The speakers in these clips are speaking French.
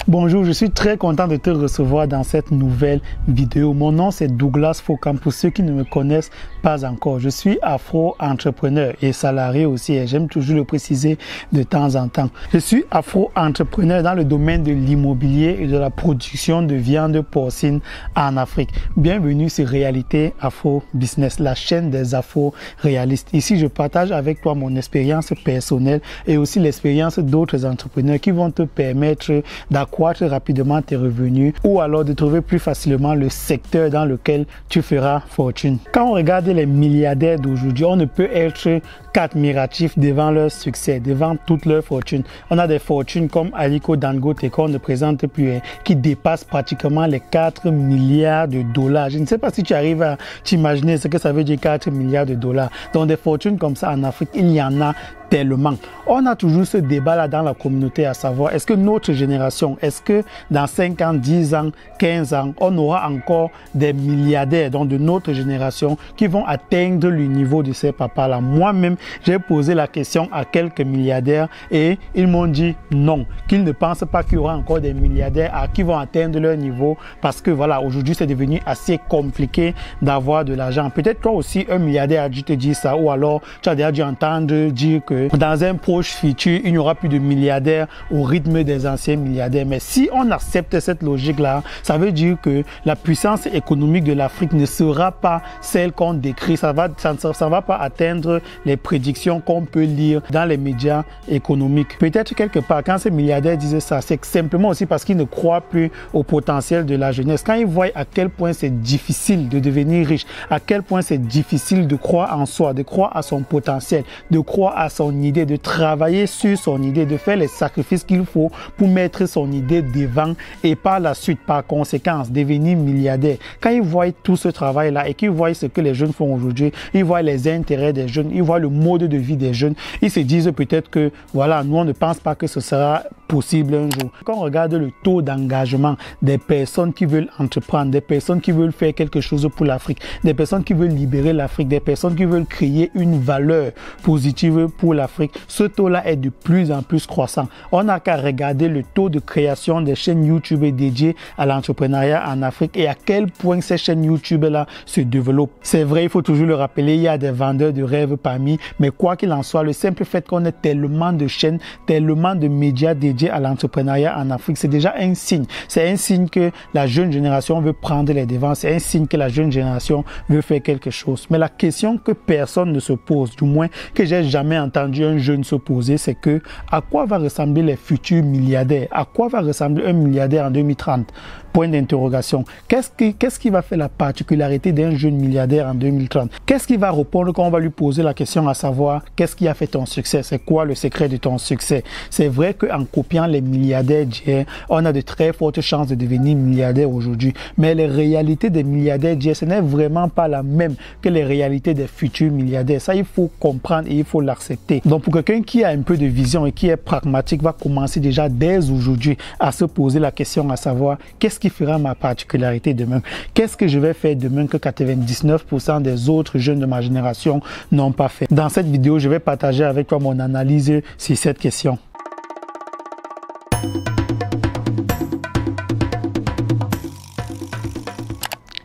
Bonjour, je suis très content de te recevoir dans cette nouvelle vidéo. Mon nom c'est Douglas Fokam pour ceux qui ne me connaissent pas encore. Je suis afro-entrepreneur et salarié aussi et j'aime toujours le préciser de temps en temps. Je suis afro-entrepreneur dans le domaine de l'immobilier et de la production de viande porcine en Afrique. Bienvenue sur Réalité Afro Business, la chaîne des afro-réalistes. Ici, je partage avec toi mon expérience personnelle et aussi l'expérience d'autres entrepreneurs qui vont te permettre d'accroître rapidement tes revenus ou alors de trouver plus facilement le secteur dans lequel tu feras fortune. Quand on regarde les milliardaires d'aujourd'hui, on ne peut être qu'admiratif devant leur succès, devant toute leur fortune. On a des fortunes comme Aliko Dangote qu'on ne présente plus, qui dépassent pratiquement les 4 milliards de dollars. Je ne sais pas si tu arrives à t'imaginer ce que ça veut dire 4 milliards de dollars. Donc des fortunes comme ça en Afrique, il y en a tellement. On a toujours ce débat-là dans la communauté à savoir, est-ce que notre génération, est-ce que dans 5 ans, 10 ans, 15 ans, on aura encore des milliardaires, donc de notre génération, qui vont atteindre le niveau de ces papas-là. Moi-même, j'ai posé la question à quelques milliardaires et ils m'ont dit non, qu'ils ne pensent pas qu'il y aura encore des milliardaires qui vont atteindre leur niveau parce que voilà, aujourd'hui, c'est devenu assez compliqué d'avoir de l'argent. Peut-être toi aussi, un milliardaire a dû te dire ça ou alors tu as déjà dû entendre dire que dans un proche futur, il n'y aura plus de milliardaires au rythme des anciens milliardaires. Mais si on accepte cette logique-là, ça veut dire que la puissance économique de l'Afrique ne sera pas celle qu'on décrit. Ça va pas atteindre les prédictions qu'on peut lire dans les médias économiques. Peut-être quelque part, quand ces milliardaires disaient ça, c'est simplement aussi parce qu'ils ne croient plus au potentiel de la jeunesse. Quand ils voient à quel point c'est difficile de devenir riche, à quel point c'est difficile de croire en soi, de croire à son potentiel, de croire à son idée, de travailler sur son idée, de faire les sacrifices qu'il faut pour mettre son idée devant et par la suite, par conséquence, devenir milliardaire. Quand ils voient tout ce travail-là et qu'ils voient ce que les jeunes font aujourd'hui, ils voient les intérêts des jeunes, ils voient le mode de vie des jeunes, ils se disent peut-être que voilà, nous on ne pense pas que ce sera possible un jour. Quand on regarde le taux d'engagement des personnes qui veulent entreprendre, des personnes qui veulent faire quelque chose pour l'Afrique, des personnes qui veulent libérer l'Afrique, des personnes qui veulent créer une valeur positive pour l'Afrique, ce taux-là est de plus en plus croissant. On n'a qu'à regarder le taux de création des chaînes YouTube dédiées à l'entrepreneuriat en Afrique et à quel point ces chaînes YouTube-là se développent. C'est vrai, il faut toujours le rappeler, il y a des vendeurs de rêves parmi, mais quoi qu'il en soit, le simple fait qu'on ait tellement de chaînes, tellement de médias dédiés à l'entrepreneuriat en Afrique, c'est déjà un signe. C'est un signe que la jeune génération veut prendre les devants, c'est un signe que la jeune génération veut faire quelque chose. Mais la question que personne ne se pose, du moins que j'ai jamais entendu un jeune se poser, c'est que à quoi va ressembler les futurs milliardaires? À quoi va ressembler un milliardaire en 2030? Point d'interrogation. Qu'est-ce qui va faire la particularité d'un jeune milliardaire en 2030? Qu'est-ce qui va répondre quand on va lui poser la question à savoir qu'est-ce qui a fait ton succès? C'est quoi le secret de ton succès? C'est vrai qu'en copiant les milliardaires d'hier, on a de très fortes chances de devenir milliardaire aujourd'hui. Mais les réalités des milliardaires d'hier, ce n'est vraiment pas la même que les réalités des futurs milliardaires. Ça, il faut comprendre et il faut l'accepter. Donc, pour quelqu'un qui a un peu de vision et qui est pragmatique, va commencer déjà dès aujourd'hui à se poser la question à savoir qu'est-ce qui fera ma particularité demain? Qu'est-ce que je vais faire demain que 99% des autres jeunes de ma génération n'ont pas fait? Dans cette vidéo, je vais partager avec toi mon analyse sur cette question.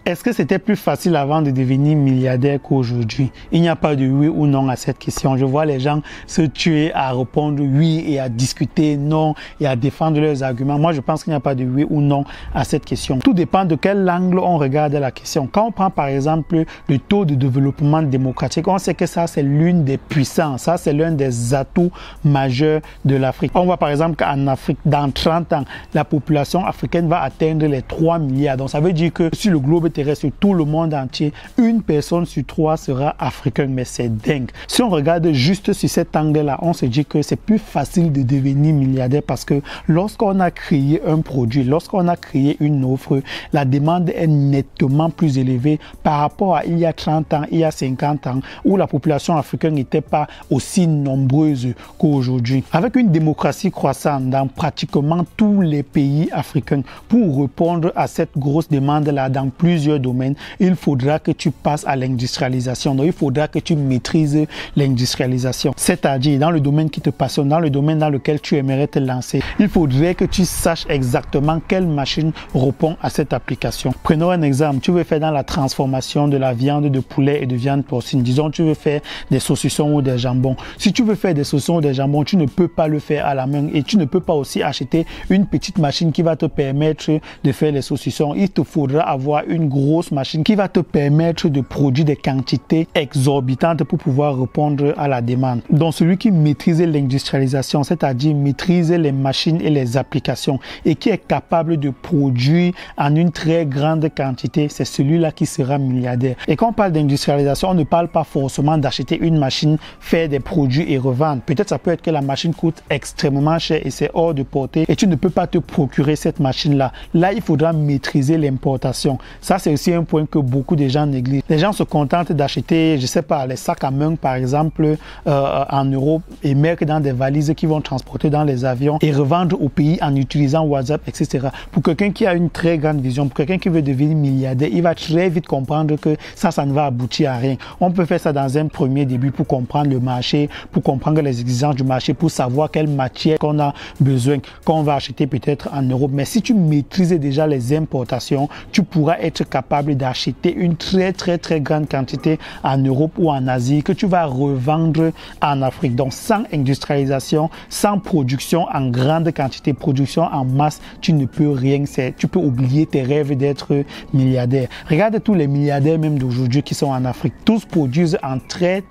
Est-ce que c'était plus facile avant de devenir milliardaire qu'aujourd'hui? Il n'y a pas de oui ou non à cette question. Je vois les gens se tuer à répondre oui et à discuter non et à défendre leurs arguments. Moi, je pense qu'il n'y a pas de oui ou non à cette question. Tout dépend de quel angle on regarde la question. Quand on prend par exemple le taux de développement démocratique, on sait que ça, c'est l'une des puissances. Ça, c'est l'un des atouts majeurs de l'Afrique. On voit par exemple qu'en Afrique, dans 30 ans, la population africaine va atteindre les 3 milliards. Donc, ça veut dire que sur le globe terrestre, tout le monde entier, une personne sur 3 sera africaine, mais c'est dingue. Si on regarde juste sur cet angle-là, on se dit que c'est plus facile de devenir milliardaire parce que lorsqu'on a créé un produit, lorsqu'on a créé une offre, la demande est nettement plus élevée par rapport à il y a 30 ans, il y a 50 ans, où la population africaine n'était pas aussi nombreuse qu'aujourd'hui. Avec une démocratie croissante dans pratiquement tous les pays africains, pour répondre à cette grosse demande-là dans plusieurs plusieurs domaines, il faudra que tu passes à l'industrialisation. Donc, il faudra que tu maîtrises l'industrialisation. C'est-à-dire, dans le domaine qui te passionne, dans le domaine dans lequel tu aimerais te lancer, il faudrait que tu saches exactement quelle machine répond à cette application. Prenons un exemple. Tu veux faire dans la transformation de la viande de poulet et de viande porcine. Disons, tu veux faire des saucissons ou des jambons. Si tu veux faire des saucissons ou des jambons, tu ne peux pas le faire à la main et tu ne peux pas aussi acheter une petite machine qui va te permettre de faire les saucissons. Il te faudra avoir une grosse machine qui va te permettre de produire des quantités exorbitantes pour pouvoir répondre à la demande. Donc, celui qui maîtrise l'industrialisation, c'est-à-dire maîtrise les machines et les applications et qui est capable de produire en une très grande quantité, c'est celui-là qui sera milliardaire. Et quand on parle d'industrialisation, on ne parle pas forcément d'acheter une machine, faire des produits et revendre. Peut-être ça peut être que la machine coûte extrêmement cher et c'est hors de portée et tu ne peux pas te procurer cette machine-là. Là, il faudra maîtriser l'importation. Ça, c'est aussi un point que beaucoup de gens négligent. Les gens se contentent d'acheter, je sais pas, les sacs à main, par exemple, en Europe et mettre dans des valises qui vont transporter dans les avions et revendre au pays en utilisant WhatsApp, etc. Pour quelqu'un qui a une très grande vision, pour quelqu'un qui veut devenir milliardaire, il va très vite comprendre que ça ne va aboutir à rien. On peut faire ça dans un premier début pour comprendre le marché, pour comprendre les exigences du marché, pour savoir quelle matière qu'on a besoin, qu'on va acheter peut-être en Europe. Mais si tu maîtrises déjà les importations, tu pourras être capable d'acheter une très grande quantité en Europe ou en Asie que tu vas revendre en Afrique. Donc, sans industrialisation, sans production en grande quantité, production en masse, tu ne peux rien. Tu peux oublier tes rêves d'être milliardaire. Regarde tous les milliardaires même d'aujourd'hui qui sont en Afrique. Tous produisent en très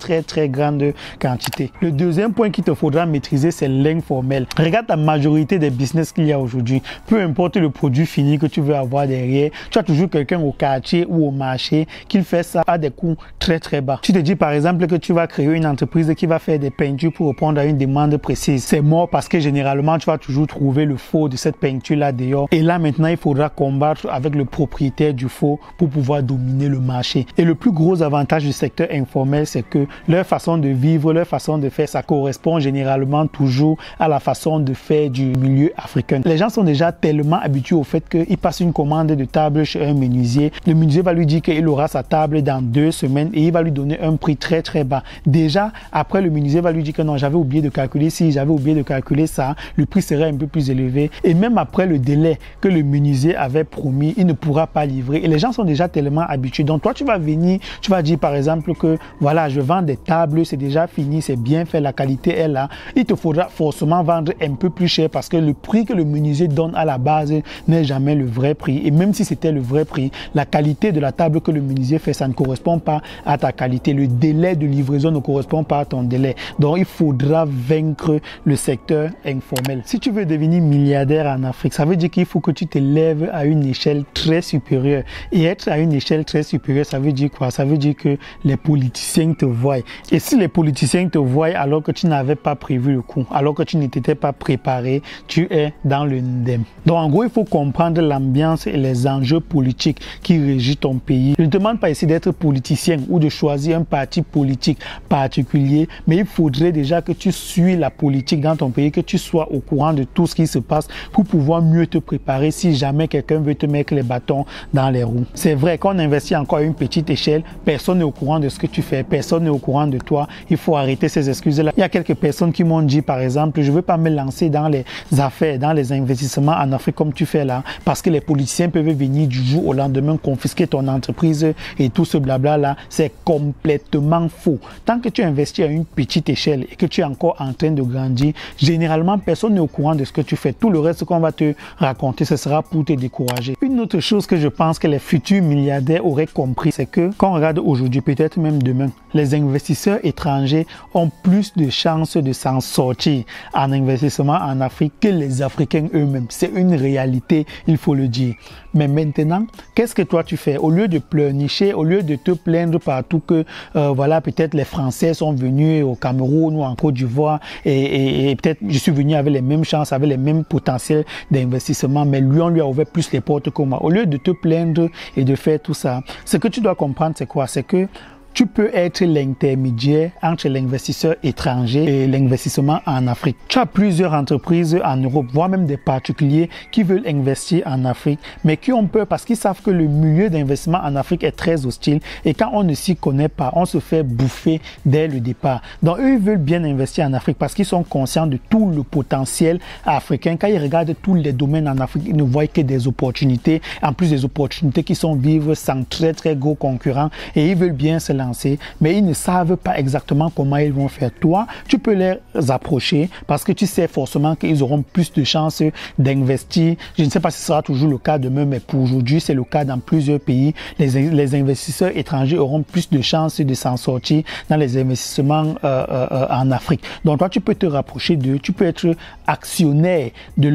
grande quantité. Le deuxième point qu'il te faudra maîtriser, c'est l'informel. Regarde la majorité des business qu'il y a aujourd'hui. Peu importe le produit fini que tu veux avoir derrière, tu as toujours quelqu'un au quartier ou au marché qui fait ça à des coûts très bas. Tu te dis par exemple que tu vas créer une entreprise qui va faire des peintures pour répondre à une demande précise. C'est mort parce que généralement tu vas toujours trouver le faux de cette peinture là dehors. Et là maintenant il faudra combattre avec le propriétaire du faux pour pouvoir dominer le marché. Et le plus gros avantage du secteur informel, c'est que leur façon de vivre, leur façon de faire, ça correspond généralement toujours à la façon de faire du milieu africain. Les gens sont déjà tellement habitués au fait qu'il passe une commande de table chez un menuisier. Le menuisier va lui dire qu'il aura sa table dans 2 semaines et il va lui donner un prix très bas. Déjà, après le menuisier va lui dire que non, j'avais oublié de calculer ci, j'avais oublié de calculer ça, le prix serait un peu plus élevé. Et même après le délai que le menuisier avait promis, il ne pourra pas livrer. Et les gens sont déjà tellement habitués. Donc toi, tu vas venir, tu vas dire par exemple que voilà, je vends des tables, c'est déjà fini, c'est bien fait, la qualité est là. Il te faudra forcément vendre un peu plus cher parce que le prix que le menuisier donne à la base n'est jamais le vrai prix. Et même si c'était le vrai prix, la qualité de la table que le menuisier fait, ça ne correspond pas à ta qualité. Le délai de livraison ne correspond pas à ton délai. Donc, il faudra vaincre le secteur informel. Si tu veux devenir milliardaire en Afrique, ça veut dire qu'il faut que tu te lèves à une échelle très supérieure. Et être à une échelle très supérieure, ça veut dire quoi? Ça veut dire que les politiciens te voient. Et si les politiciens te voient alors que tu n'avais pas prévu le coup, alors que tu n'étais pas préparé, tu es dans le ndem. Donc, en gros, il faut comprendre l'ambiance et les enjeux politiques qui régissent ton pays. Je ne demande pas ici d'être politicien ou de choisir un parti politique particulier, mais il faudrait déjà que tu suis la politique dans ton pays, que tu sois au courant de tout ce qui se passe pour pouvoir mieux te préparer si jamais quelqu'un veut te mettre les bâtons dans les roues. C'est vrai qu'on investit encore à une petite échelle, personne n'est au courant de ce que tu fais, personne n'est au courant de toi. Il faut arrêter ces excuses-là. Il y a quelques personnes qui m'ont dit, par exemple, je ne veux pas me lancer dans les affaires, dans les investissements en Afrique comme tu fais là, parce que les politiciens peuvent venir du jour au lendemain confisquer ton entreprise et tout ce blabla là. C'est complètement faux. Tant que tu investis à une petite échelle et que tu es encore en train de grandir, généralement personne n'est au courant de ce que tu fais. Tout le reste qu'on va te raconter, ce sera pour te décourager. Une autre chose que je pense que les futurs milliardaires auraient compris, c'est que quand on regarde aujourd'hui, peut-être même demain, les investisseurs étrangers ont plus de chances de s'en sortir en investissement en Afrique que les Africains eux-mêmes. C'est une réalité, il faut le dire. Mais maintenant, qu'est-ce que toi tu fais? Au lieu de pleurnicher, au lieu de te plaindre partout que voilà, peut-être les Français sont venus au Cameroun ou en Côte d'Ivoire et peut-être je suis venu avec les mêmes chances, avec les mêmes potentiels d'investissement, mais lui, on lui a ouvert plus les portes que moi. Au lieu de te plaindre et de faire tout ça, ce que tu dois comprendre, c'est quoi? C'est que tu peux être l'intermédiaire entre l'investisseur étranger et l'investissement en Afrique. Tu as plusieurs entreprises en Europe, voire même des particuliers qui veulent investir en Afrique, mais qui ont peur parce qu'ils savent que le milieu d'investissement en Afrique est très hostile et quand on ne s'y connaît pas, on se fait bouffer dès le départ. Donc eux, ils veulent bien investir en Afrique parce qu'ils sont conscients de tout le potentiel africain. Quand ils regardent tous les domaines en Afrique, ils ne voient que des opportunités, en plus des opportunités qui sont vives sans très gros concurrents et ils veulent bien se lancer, mais ils ne savent pas exactement comment ils vont faire. Toi, tu peux les approcher parce que tu sais forcément qu'ils auront plus de chances d'investir. Je ne sais pas si ce sera toujours le cas demain, mais pour aujourd'hui, c'est le cas dans plusieurs pays. Les investisseurs étrangers auront plus de chances de s'en sortir dans les investissements en Afrique. Donc toi, tu peux te rapprocher d'eux, tu peux être actionnaire de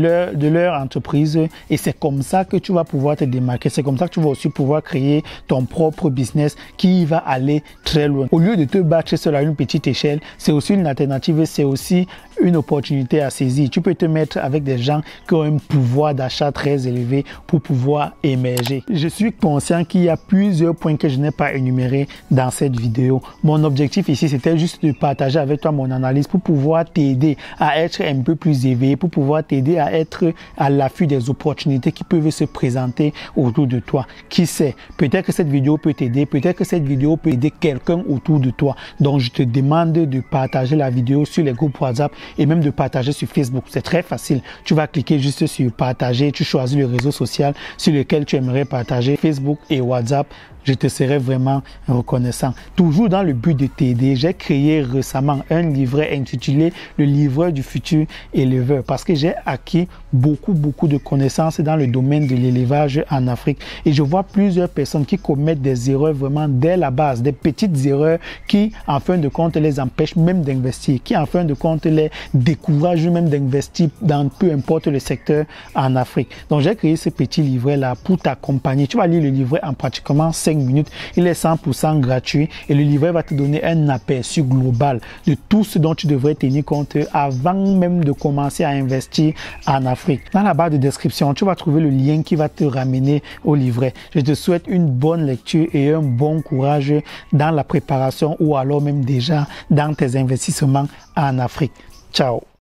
leur entreprise et c'est comme ça que tu vas pouvoir te démarquer. C'est comme ça que tu vas aussi pouvoir créer ton propre business qui va aller très loin. Au lieu de te battre seul à une petite échelle, c'est aussi une alternative, c'est aussi une opportunité à saisir. Tu peux te mettre avec des gens qui ont un pouvoir d'achat très élevé pour pouvoir émerger. Je suis conscient qu'il y a plusieurs points que je n'ai pas énumérés dans cette vidéo. Mon objectif ici, c'était juste de partager avec toi mon analyse pour pouvoir t'aider à être un peu plus éveillé, pour pouvoir t'aider à être à l'affût des opportunités qui peuvent se présenter autour de toi. Qui sait, peut-être que cette vidéo peut t'aider, peut-être que cette vidéo peut aider quelqu'un autour de toi. Donc, je te demande de partager la vidéo sur les groupes WhatsApp et même de partager sur Facebook. C'est très facile. Tu vas cliquer juste sur partager, tu choisis le réseau social sur lequel tu aimerais partager, Facebook et WhatsApp. Je te serai vraiment reconnaissant. Toujours dans le but de t'aider, j'ai créé récemment un livret intitulé Le livreur du futur éleveur parce que j'ai acquis beaucoup de connaissances dans le domaine de l'élevage en Afrique et je vois plusieurs personnes qui commettent des erreurs vraiment dès la base, des petites erreurs qui en fin de compte les empêchent même d'investir, qui en fin de compte les découragent même d'investir dans peu importe le secteur en Afrique. Donc j'ai créé ce petit livret là pour t'accompagner. Tu vas lire le livret en pratiquement 5 minutes. Il est 100% gratuit et le livret va te donner un aperçu global de tout ce dont tu devrais tenir compte avant même de commencer à investir en Afrique. Dans la barre de description, tu vas trouver le lien qui va te ramener au livret. Je te souhaite une bonne lecture et un bon courage dans la préparation ou alors même déjà dans tes investissements en Afrique. Ciao!